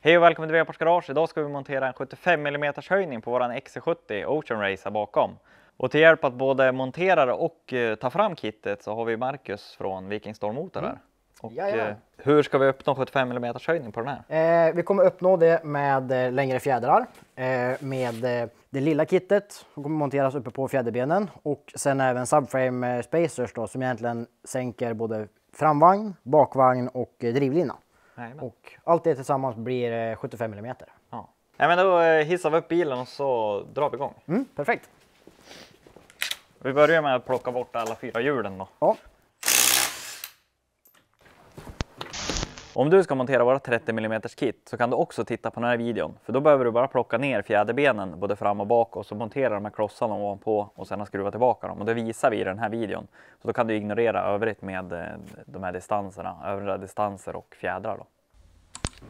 Hej och välkommen till Veapors Garage. Idag ska vi montera en 75 mm höjning på våran XC70 Ocean Race här bakom. Och till hjälp att både montera och ta fram kittet så har vi Marcus från Viking Storm Motor här. Och hur ska vi uppnå 75 mm höjning på den här? Vi kommer uppnå det med längre fjädrar. Med det lilla kittet som kommer monteras uppe på fjäderbenen. Och sen även subframe spacers då, som egentligen sänker både framvagn, bakvagn och drivlina. Amen. Och allt det tillsammans blir 75 mm. Ja. Ja, men då hissar vi upp bilen och så drar vi igång. Perfekt. Vi börjar med att plocka bort alla 4 hjulen då. Ja. Om du ska montera våra 30 mm kit så kan du också titta på den här videon. För då behöver du bara plocka ner fjäderbenen både fram och bak och så montera de här klossarna ovanpå och sen skruva tillbaka dem. Och det visar vi i den här videon. Så då kan du ignorera övrigt med de här distanserna, övriga distanser och fjädrar då.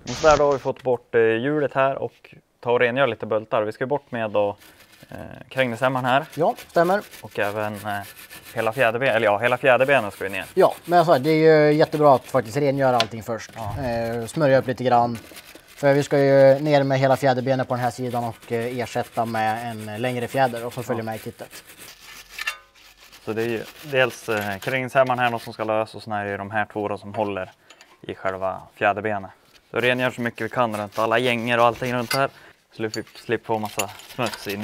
Och så där då har vi fått bort hjulet här och ta och rengöra lite bultar. Vi ska bort med då krängningshämmaren här. Ja, stämmer. Och även hela fjäderbenen, eller ja, hela fjäderbenen ska vi ner. Ja, men alltså, det är ju jättebra att faktiskt rengöra allting först. Ja. Smörja upp lite grann. För vi ska ju ner med hela fjäderbenen på den här sidan och ersätta med en längre fjäder och som följer med i kittet. Så det är ju dels krängningshämmaren här som ska lösa och sen är det de här två som håller i själva fjäderbenet. Så rengör så mycket vi kan runt alla gänger och allting runt här. Så vi slipper få massa smuts in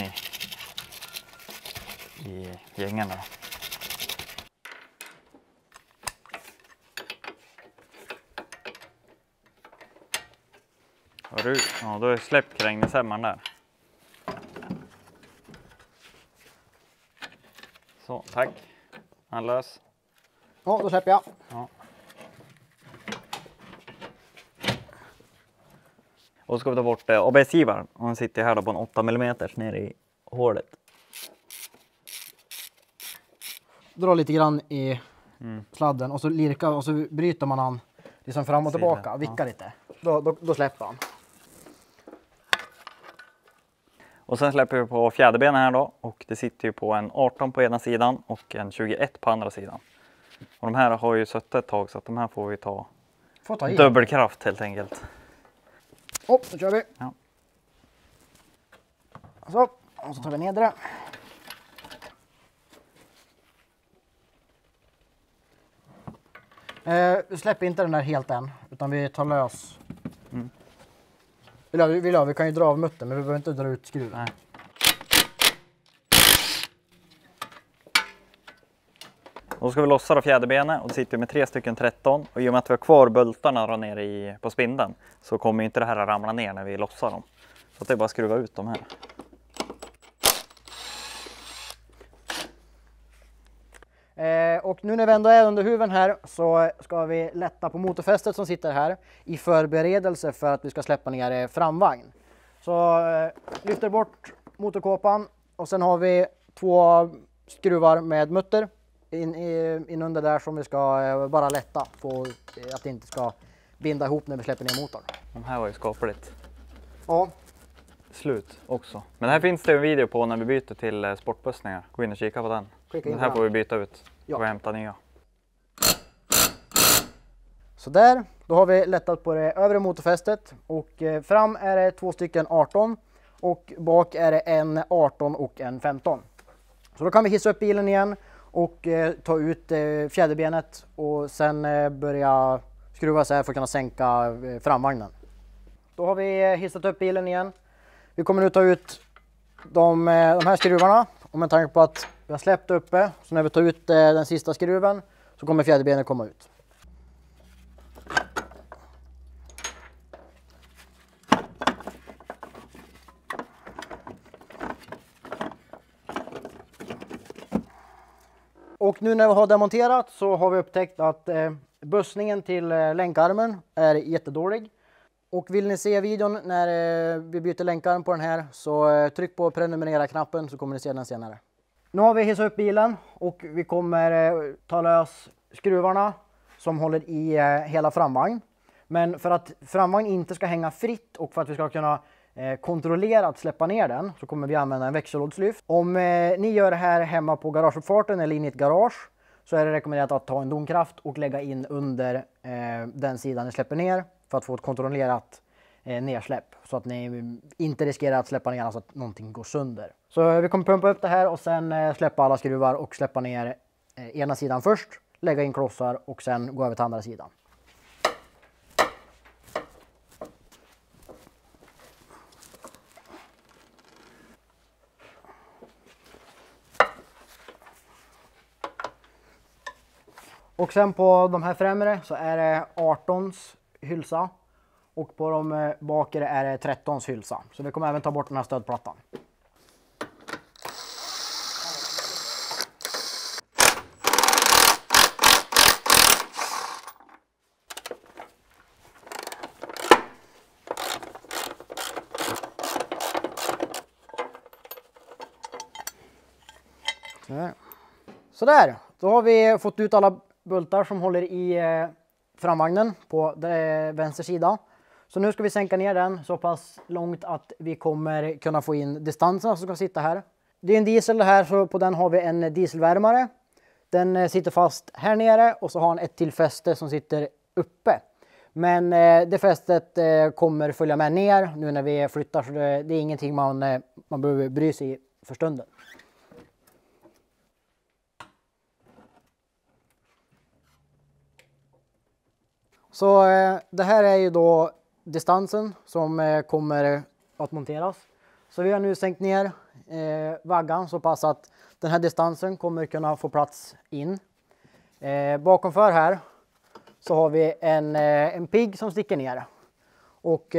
i gängarna. Ja, då har jag släppt krängningshämmaren där. Så, tack. Han lös. Ja, då släpper jag. Ja. Och så ska vi ta bort ABS-givaren. Och den sitter här då på en 8 mm nere i hålet. Dra lite grann i sladden och så lirka och så bryter man han liksom fram och tillbaka. Vicka lite. Då släpper han. Och sen släpper vi på fjäderbenen här då. Och det sitter ju på en 18 på ena sidan och en 21 på andra sidan. Och de här har ju suttit ett tag så att de här får vi ta dubbelkraft helt enkelt. Då kör vi. Ja. Så, och så tar vi ner det. Vi släpper inte den där helt än, utan vi tar lös. Vi kan ju dra av muttern, men vi behöver inte dra ut skruven. Nej. Och då ska vi lossa fjäderbenet och det sitter med 3 stycken 13. Och i och med att vi har kvar bultarna nere på spindeln så kommer inte det här att ramla ner när vi lossar dem. Så det är bara att skruva ut dem här. Och nu när vi ändå är under huven här så ska vi lätta på motorfästet som sitter här i förberedelse för att vi ska släppa ner framvagn. Så lyfter bort motorkåpan och sen har vi 2 skruvar med mutter in under där som vi ska bara lätta på att det inte ska binda ihop när vi släpper ner motorn. De här var ju skapligt. Ja. Slut också. Men här finns det en video på när vi byter till sportbussningar. Gå in och kika på den. Den här får vi byta ut och hämta nya. Så där, då har vi lättat på det övre motorfästet och fram är det 2 stycken 18 och bak är det en 18 och en 15. Så då kan vi hissa upp bilen igen och ta ut fjäderbenet och sen börja skruva så här för att kunna sänka framvagnen. Då har vi hissat upp bilen igen. Vi kommer nu ta ut de här skruvarna och med tanke på att vi har släppt uppe, så när vi tar ut den sista skruven så kommer fjäderbenet komma ut. Och nu när vi har demonterat så har vi upptäckt att bussningen till länkarmen är jättedålig. Och vill ni se videon när vi byter länkarm på den här så tryck på prenumerera-knappen så kommer ni se den senare. Nu har vi hissat upp bilen och vi kommer ta lös skruvarna som håller i hela framvagn. Men för att framvagn inte ska hänga fritt och för att vi ska kunna kontrollera att släppa ner den så kommer vi använda en växellådslyft. Om ni gör det här hemma på garageuppfarten eller in i ett garage så är det rekommenderat att ta en domkraft och lägga in under den sidan ni släpper ner för att få ett kontrollerat nedsläpp. Så att ni inte riskerar att släppa ner så att någonting går sönder. Så vi kommer pumpa upp det här och sen släppa alla skruvar och släppa ner ena sidan först. Lägga in klossar och sen gå över till andra sidan. Och sen på de här främre så är det 18s hylsa och på de bakre är det 13s hylsa. Så vi kommer även ta bort den här stödplattan. Sådär, då har vi fått ut alla bultar som håller i framvagnen på vänster sida. Så nu ska vi sänka ner den så pass långt att vi kommer kunna få in distanserna som ska sitta här. Det är en diesel det här, så på den har vi en dieselvärmare. Den sitter fast här nere och så har den ett till fäste som sitter uppe. Men det fästet kommer följa med ner nu när vi flyttar, så det är ingenting man behöver bry sig för stunden. Så det här är ju då distansen som kommer att monteras. Så vi har nu sänkt ner vaggan så pass att den här distansen kommer kunna få plats in. Bakomför här så har vi en pigg som sticker ner. Och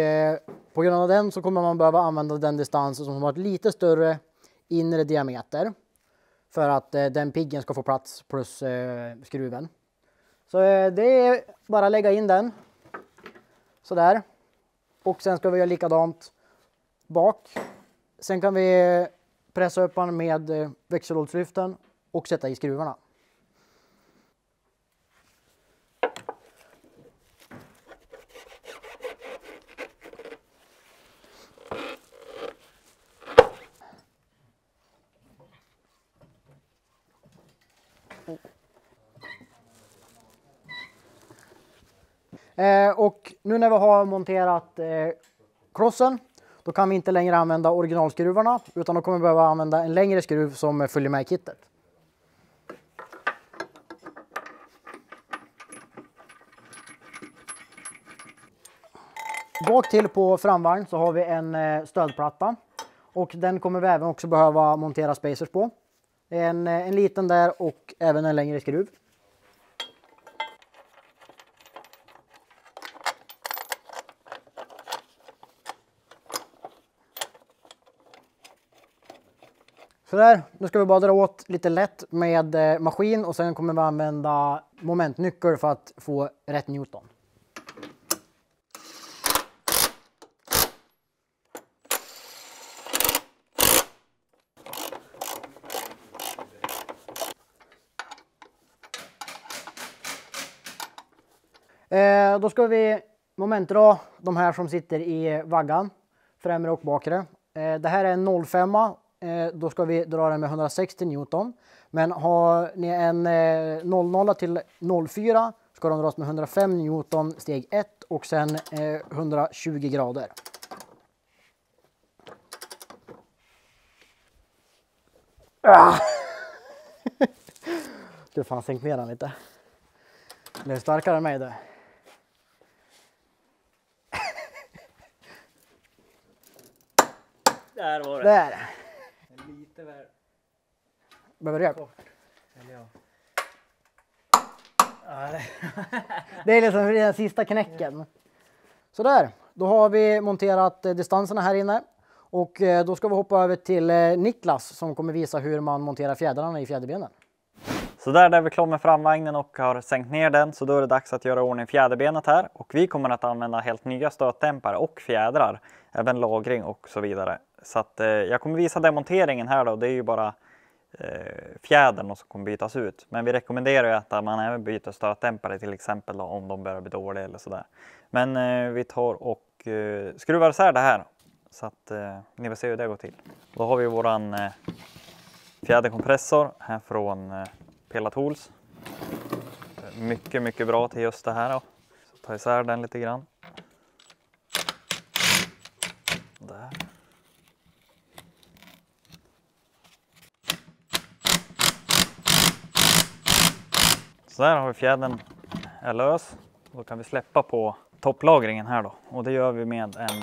på grund av den så kommer man behöva använda den distansen som har ett lite större inre diameter. För att den piggen ska få plats plus skruven. Så det är bara att lägga in den. Sådär. Och sen ska vi göra likadant bak. Sen kan vi pressa upp den med växellådslyften och sätta i skruvarna. Och nu när vi har monterat klossen, då kan vi inte längre använda originalskruvarna, utan då kommer vi behöva använda en längre skruv som följer med i kittet. Bak till på framvagn så har vi en stödplatta och den kommer vi även också behöva montera spacers på. En liten där och även en längre skruv. Sådär, nu ska vi bara dra åt lite lätt med maskin och sen kommer vi använda momentnyckel för att få rätt Newton. Då ska vi momentdra de här som sitter i vaggan, främre och bakre. Det här är en 05. Då ska vi dra den med 160 Newton. Men har ni en 00 till 04 ska de dras med 105 Newton steg 1 och sen 120 grader. Du fan sänkt ner den lite. Det är starkare än mig det. Där var det. Där. Lite väl Behöver du hjälp? kort. Eller ja. Det är liksom den sista knäcken. Sådär, då har vi monterat distanserna här inne. Och då ska vi hoppa över till Niklas som kommer visa hur man monterar fjädrarna i fjäderbenen. Så där är vi klara med framvagnen och har sänkt ner den, så då är det dags att göra ordning fjäderbenet här. Och vi kommer att använda helt nya stötdämpare och fjädrar, även lagring och så vidare. Så att jag kommer visa demonteringen här då, det är ju bara fjädern som kommer bytas ut. Men vi rekommenderar ju att man även byter stötdämpare till exempel då, om de börjar bli dåliga eller sådär. Men vi tar och skruvar isär det här så att ni vill se hur det går till. Då har vi våran fjäderkompressor här från Pela Tools. Mycket bra till just det här då. Så ta isär den lite grann. där. Så där har vi fjädern är lös. Då kan vi släppa på topplagringen här då. Och det gör vi med en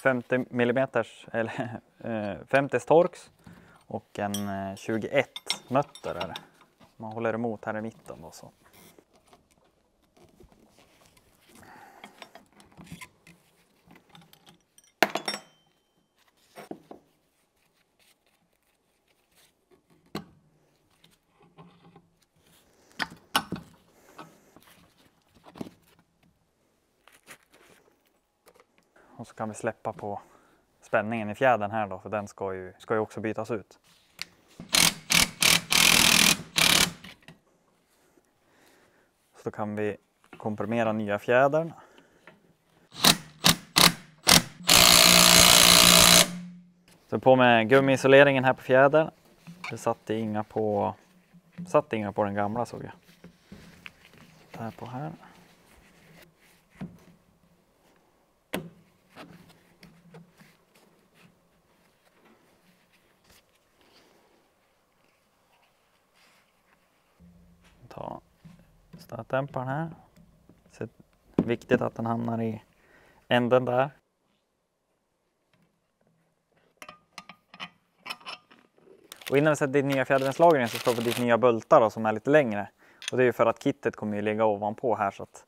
50 mm eller 50 Torx och en 21 mötter är det. Man håller emot här i mitten då så. Och så kan vi släppa på spänningen i fjädern här då, för den ska ju också bytas ut. Så då kan vi komprimera nya fjädern. Så på med gummiisoleringen här på fjädern. Det satt inga på den gamla såg jag. Där på här. Ta stötdämparen här. Så viktigt att den hamnar i änden där. Och innan vi sätter dit nya fjäderbenslagringen så ska vi få dit nya bultar då, som är lite längre. Och det är ju för att kittet kommer ju ligga ovanpå här, så att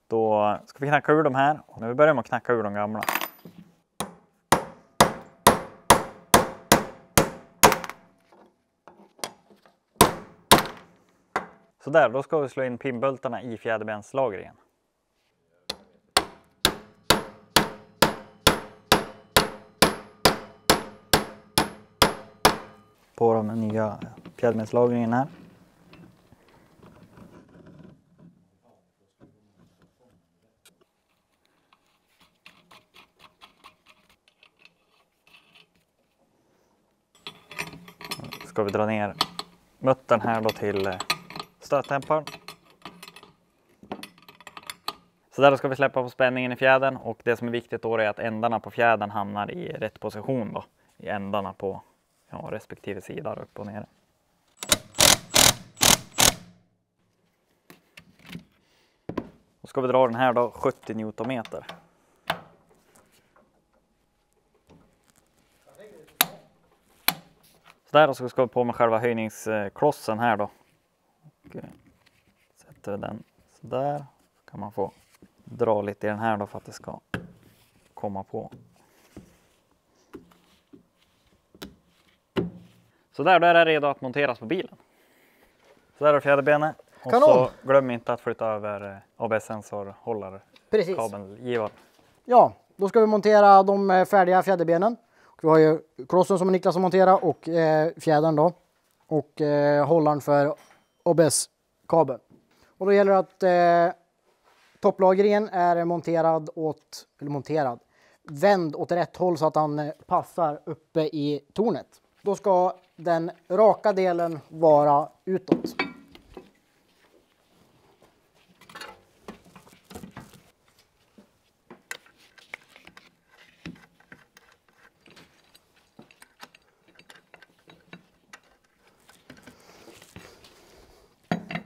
då ska vi knacka ur de här. Och när vi börjar med att knacka ur de gamla. Så där, då ska vi slå in pinbultarna i fjäderbenslagringen. På de nya fjäderbenslagringen här. Ska vi dra ner muttern här då till stötdämparen. Så där ska vi släppa på spänningen i fjädern, och det som är viktigt då är att ändarna på fjädern hamnar i rätt position då. I ändarna på respektive sida upp och ner. Då ska vi dra den här då 70 Newtonmeter. Så där, och så ska vi på med själva höjningsklossen här då. Och sätter den så där. Så kan man få dra lite i den här då för att det ska komma på. Så där, då är det redo att monteras på bilen. Så där är fjäderbenet. Och Kanon. så glöm inte att flytta över ABS-sensorhållare. Precis. Kabelgivaren. Ja, då ska vi montera de färdiga fjäderbenen. Vi har ju klossen som Niklas har monterat och fjädern då. Och hållaren för ABS-kabeln. Och då gäller det att topplagringen är vänd åt rätt håll så att han passar uppe i tornet. Då ska den raka delen vara utåt.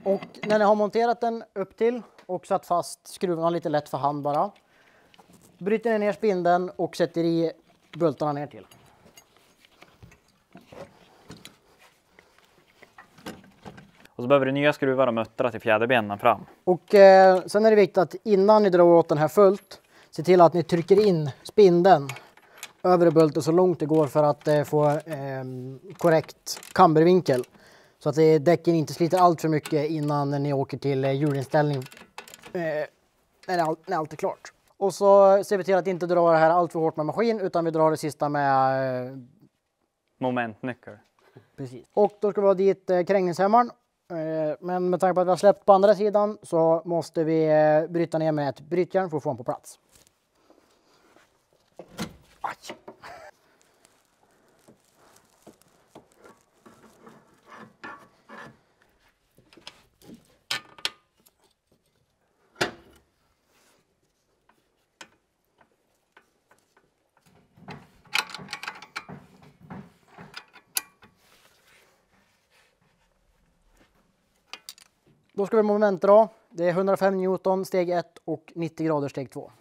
Och när ni har monterat den upp till och satt fast skruvarna lite lätt för hand bara. Bryter ni ner spindeln och sätter i bultarna ner till. Och så behöver du nya skruvar och muttrar till fjäderbenen fram. Och sen är det viktigt att innan ni drar åt den här fullt, se till att ni trycker in spindeln över bulten så långt det går för att få korrekt kambervinkel. Så att däcken inte sliter allt för mycket innan ni åker till hjulinställning när allt är klart. Och så ser vi till att inte dra det här allt för hårt med maskin, utan vi drar det sista med momentnyckel. Precis. Och då ska vi ha dit krängningshämmaren. Men med tanke på att vi har släppt på andra sidan så måste vi bryta ner med ett brytjärn för att få den på plats. Aj. Då ska vi momentdra. Det är 105 Newton steg 1 och 90 grader steg 2.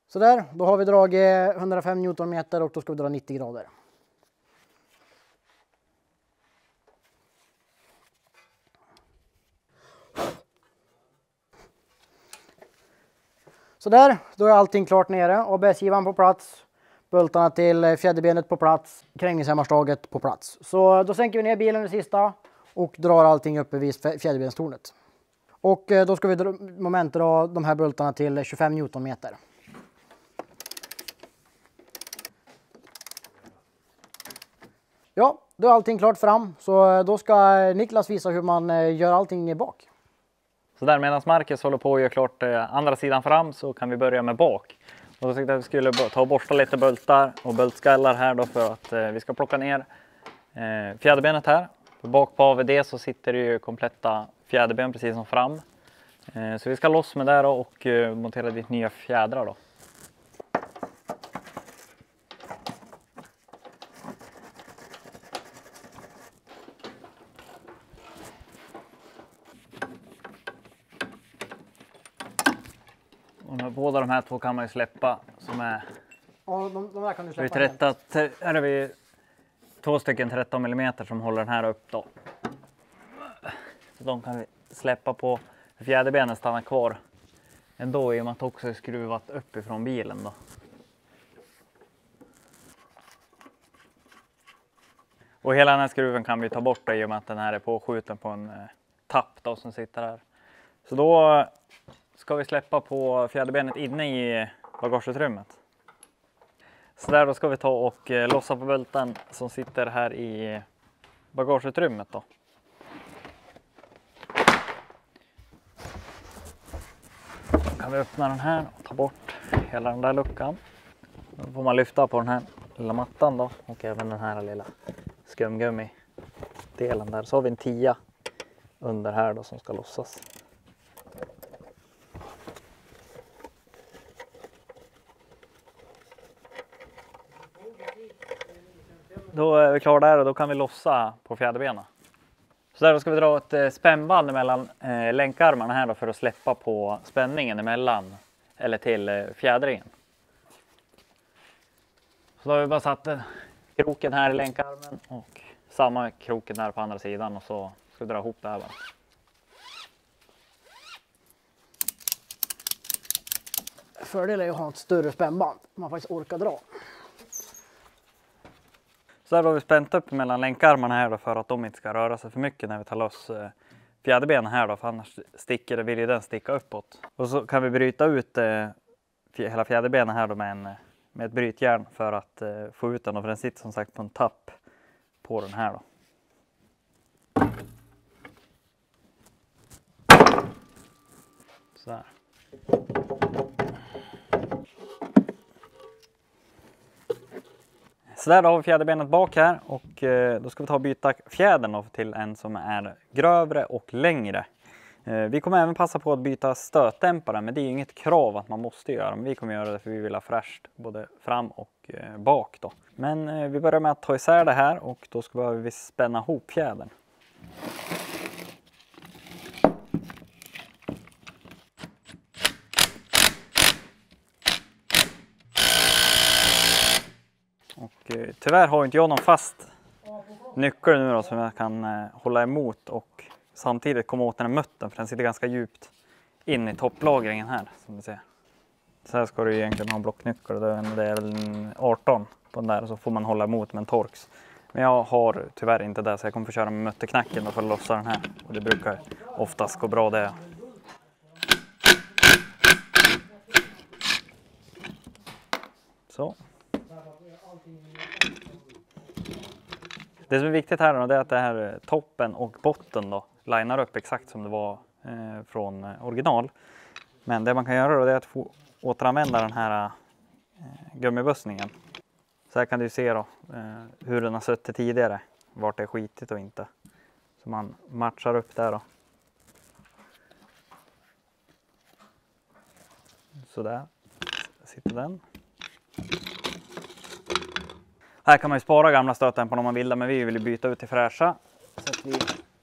Så där, då har vi dragit 105 Newtonmeter och då ska vi dra 90 grader. Så där, då är allting klart nere. ABS-givaren på plats, bultarna till fjäderbenet på plats, krängningshämmarstaget på plats. Så då sänker vi ner bilen det sista och drar allting uppe vid fjäderbensstornet. Och då ska vi momentdra de här bultarna till 25 Newtonmeter. Ja, då är allting klart fram. Så då ska Niklas visa hur man gör allting i bak. Så där medan Marcus håller på att göra klart andra sidan fram så kan vi börja med bak. Och då tänkte jag att vi skulle ta och borsta lite bultar och bultskallar här då för att vi ska plocka ner fjäderbenet här. För bak på AVD så sitter det ju kompletta fjäderben precis som fram. Så vi ska loss med det då och montera dit nya fjädrar då. Och båda de här två kan man ju släppa som är... Ja, de där kan du släppa. Här har vi 2 stycken 13 mm som håller den här upp då. Så de kan vi släppa på. Fjäderbenen stannar kvar ändå i och med att det också är skruvat upp ifrån bilen då. Och hela den här skruven kan vi ta bort då, i och med att den här är påskjuten på en tapp då som sitter här. Så då ska vi släppa på fjäderbenet inne i bagageutrymmet. Så där då ska vi ta och lossa på bulten som sitter här i bagageutrymmet då. Då kan vi öppna den här och ta bort hela den där luckan. Då får man lyfta på den här lilla mattan då och även den här lilla skumgummi-delen där. Så har vi en 10 under här då som ska lossas. Då är vi klara där och då kan vi lossa på fjäderbenen. Så där då ska vi dra ett spännband mellan länkarmarna här då för att släppa på spänningen emellan eller till fjädringen. Så då har vi bara satt kroken här i länkarmen och samma kroken där på andra sidan och så ska vi dra ihop det här bara. Fördelen är att ha ett större spännband. Man faktiskt orkar dra. Så där har vi spänt upp mellan länkarmarna här då för att de inte ska röra sig för mycket när vi tar loss fjäderbenen här då, för annars vill ju den sticka uppåt. Och så kan vi bryta ut hela fjäderbenen här då med ett brytjärn för att få ut den, för den sitter som sagt på en tapp på den här då. Så här. Så där har vi fjäderbenet bak här och då ska vi ta och byta fjädern till en som är grövre och längre. Vi kommer även passa på att byta stötdämpare, men det är inget krav att man måste göra. Men vi kommer göra det för vi vill ha fräscht både fram och bak då. Men vi börjar med att ta isär det här och då ska vi spänna ihop fjädern. Och tyvärr har inte jag någon fast nyckel nu då som jag kan hålla emot och samtidigt komma åt den här muttern, för den sitter ganska djupt in i topplagringen här som du ser. Så här ska du egentligen ha en blocknyckel, det är väl 18 på den där och så får man hålla emot med en Torx. Men jag har tyvärr inte det så jag kommer få köra med mutterknacken för att lossa den här och det brukar oftast gå bra det. Så. Det som är viktigt här då, det är att det här toppen och botten då linar upp exakt som det var från original. Men det man kan göra då är att få återanvända den här gummibussningen. Så här kan du se då hur den har suttit tidigare, vart det är skitigt och inte. Så man matchar upp där då. Så där sitter den. Här kan man ju spara gamla stötdämpare om man vill, men vi vill byta ut till fräscha. Så att vi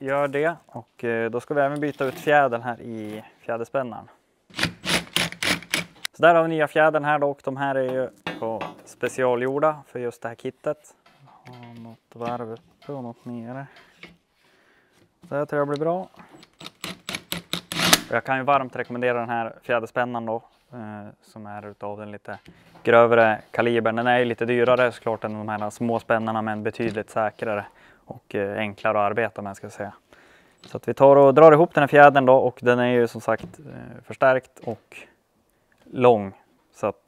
gör det, och då ska vi även byta ut fjädern här i fjäderspännaren. Så där har vi nya fjädern här då, och de här är ju på specialgjorda för just det här kittet. Har något varv uppe och något nere. Så här tror jag blir bra. Och jag kan ju varmt rekommendera den här fjäderspännaren då, som är utav den lite grövre kalibern. Den är ju lite dyrare såklart än de här små spännarna, men betydligt säkrare och enklare att arbeta med, ska jag säga. Så att vi tar och drar ihop den här fjädern då, och den är ju som sagt förstärkt och lång. Så att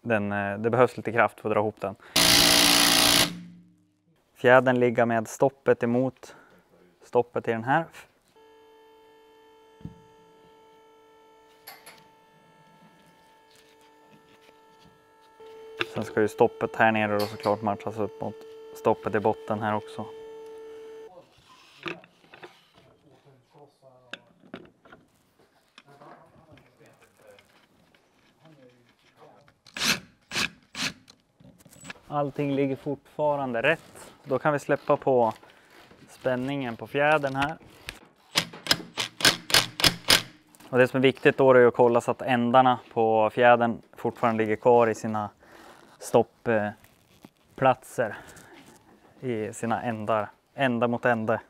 det behövs lite kraft för att dra ihop den. Fjädern ligger med stoppet emot stoppet i den här. Sen ska ju stoppet här nere då såklart matchas upp mot stoppet i botten här också. Allting ligger fortfarande rätt. Då kan vi släppa på spänningen på fjädern här. Och det som är viktigt då är att kolla så att ändarna på fjädern fortfarande ligger kvar i sina stoppplatser. I sina ändar. Ända mot ände.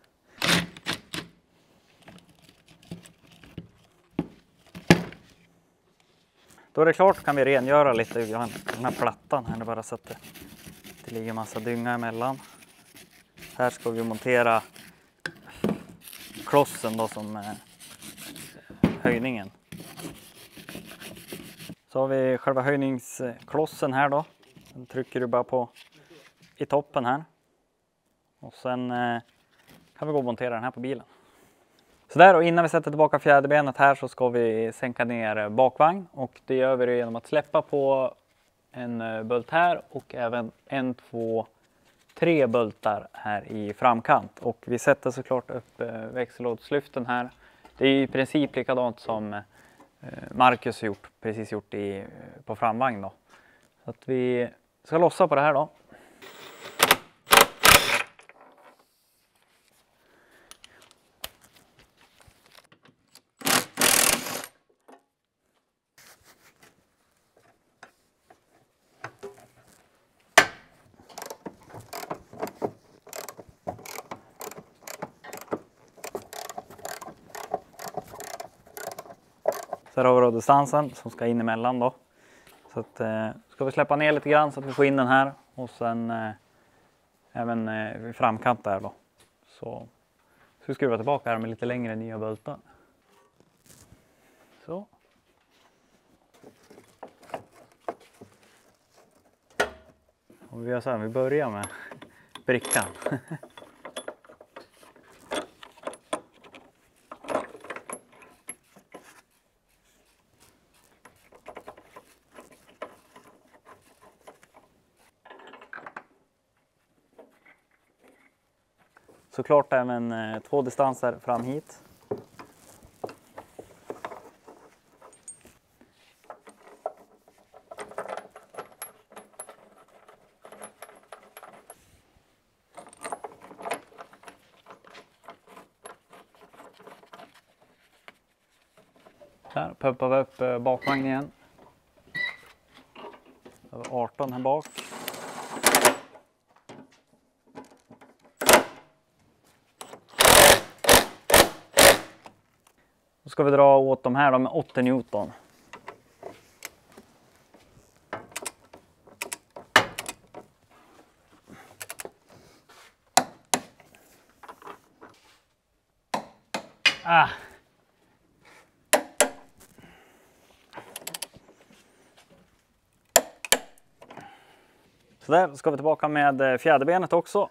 Då är det klart, kan vi rengöra lite den här plattan här, bara så att det ligger massa dynga emellan. Här ska vi montera klossen då som höjningen. Så har vi själva höjningsklossen här då. Den trycker du bara på i toppen här. Och sen kan vi gå och montera den här på bilen. Så där, och innan vi sätter tillbaka fjäderbenet här så ska vi sänka ner bakvagn, och det gör vi genom att släppa på en bult här och även 1, 2, 3 bultar här i framkant. Och vi sätter såklart upp växellådslyften här. Det är i princip likadant som Marcus har precis gjort på framvagn då. Så att vi ska lossa på det här då. Så här har vi då distansen som ska in emellan då. Så att, ska vi släppa ner lite grann så att vi får in den här, och sen även vid framkant där då. Så ska vi skruva tillbaka här med lite längre nya bultar. Så. Och vi gör så här, vi börjar med brickan. Såklart även 2 distanser fram hit. Där pumpar vi upp bakvagnen igen. 18 här bak. Då ska vi dra åt de här med 80 Newton. Så där ska vi tillbaka med fjäderbenet också.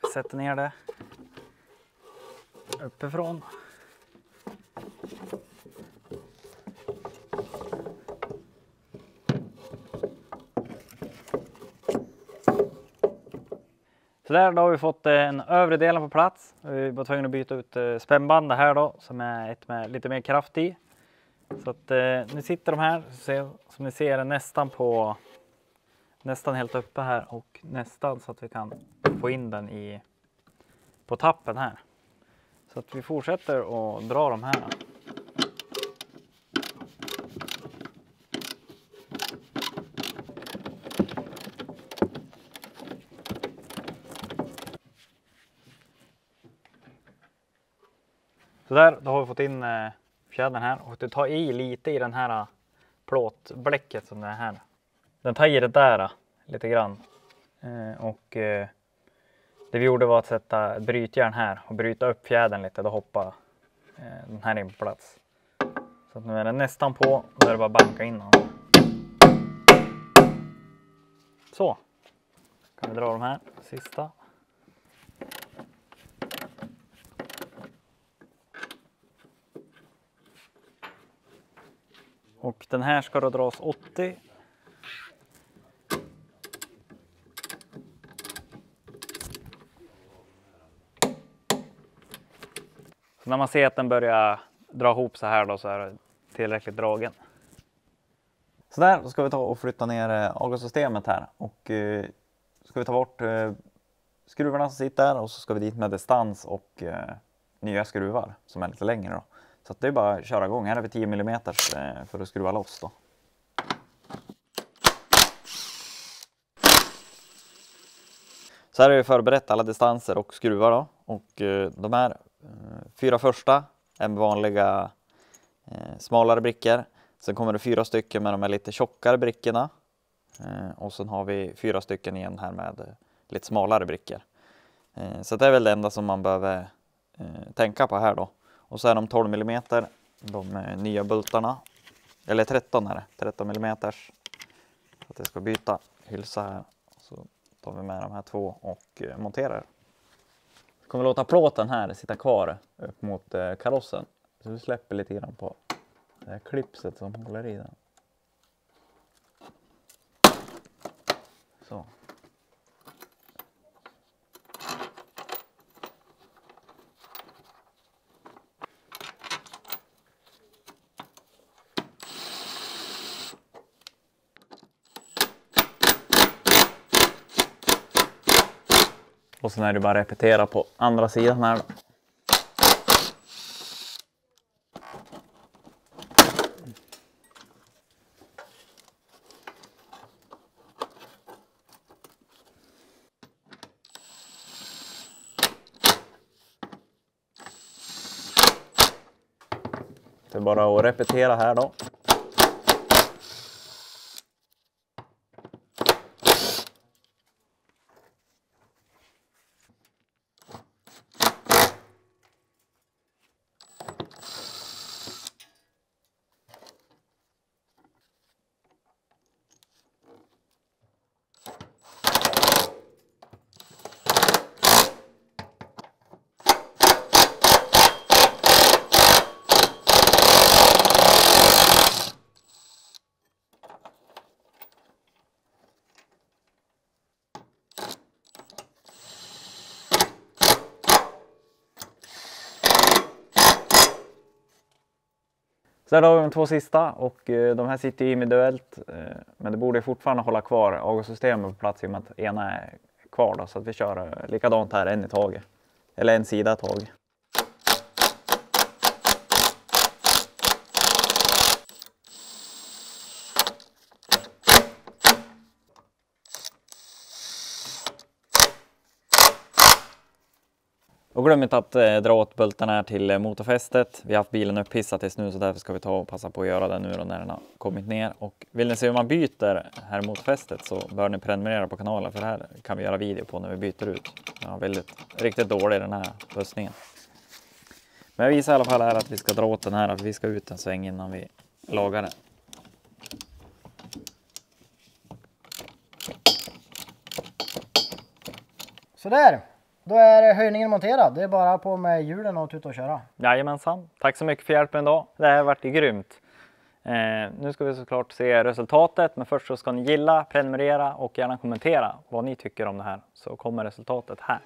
Vi sätter ner det uppifrån. Så där då har vi fått den övre delen på plats. Vi var tvungna att byta ut spännbandet här då, som är ett med lite mer kraft i. Så att nu sitter de här, som ni ser, nästan på nästan helt uppe här och nästan så att vi kan få in den på tappen här. Så att vi fortsätter att dra de här. Så där, då har vi fått in fjädern här och du tar i lite i den här plåtbläcket som det är här. Den tar i det där lite grann. Det vi gjorde var att sätta brytjärn här och bryta upp fjädern lite. Då hoppar den här in på plats. Så att nu är den nästan på och då är det bara att banka in den. Så. Kan vi dra de här sista. Och den här ska då dras 80. Så när man ser att den börjar dra ihop så här då så är det tillräckligt dragen. Så där, då ska vi ta och flytta ner avgassystemet här och ska vi ta bort skruvarna som sitter där och så ska vi dit med distans och nya skruvar som är lite längre då. Så att det är bara att köra igång. Här har vi 10 mm för att skruva loss då. Så här har vi förberett alla distanser och skruvar då. Och de här 4 första är vanliga smalare brickor. Sen kommer det 4 stycken med de här lite tjockare brickorna. Och sen har vi 4 stycken igen här med lite smalare brickor. Så det är väl det enda som man behöver tänka på här då. Och så är de 12 mm, de nya bultarna. Eller 13 är det, 13 mm. Så att jag ska byta hylsa här. Så tar vi med de här 2 och monterar. Så kommer vi låta plåten här sitta kvar upp mot karossen. Så vi släpper lite grann på det här klipset som håller i den. Så. Och sen är det bara att repetera på andra sidan här då. Det är bara att repetera här då. Så här har vi de 2 sista och de här sitter individuellt, men det borde fortfarande hålla kvar avgassystemet på plats i och med att ena är kvar då, så att vi kör likadant här en i taget. Eller en sida i taget. Och glöm inte att dra åt bultarna här till motorfästet. Vi har haft bilen upphissat tills nu så därför ska vi ta och passa på att göra det nu då när den har kommit ner. Och vill ni se hur man byter här motorfästet så bör ni prenumerera på kanalen för här kan vi göra video på när vi byter ut. Ja, riktigt dålig den här bussningen. Men jag visar i alla fall här att vi ska dra åt den här, att vi ska ut en sväng innan vi lagar den. Sådär, då är höjningen monterad. Det är bara på med hjulen och ut och köra. Jajamensan, tack så mycket för hjälpen idag. Det här har varit grymt. Nu ska vi såklart se resultatet, men först så ska ni gilla, prenumerera och gärna kommentera vad ni tycker om det här, så kommer resultatet här.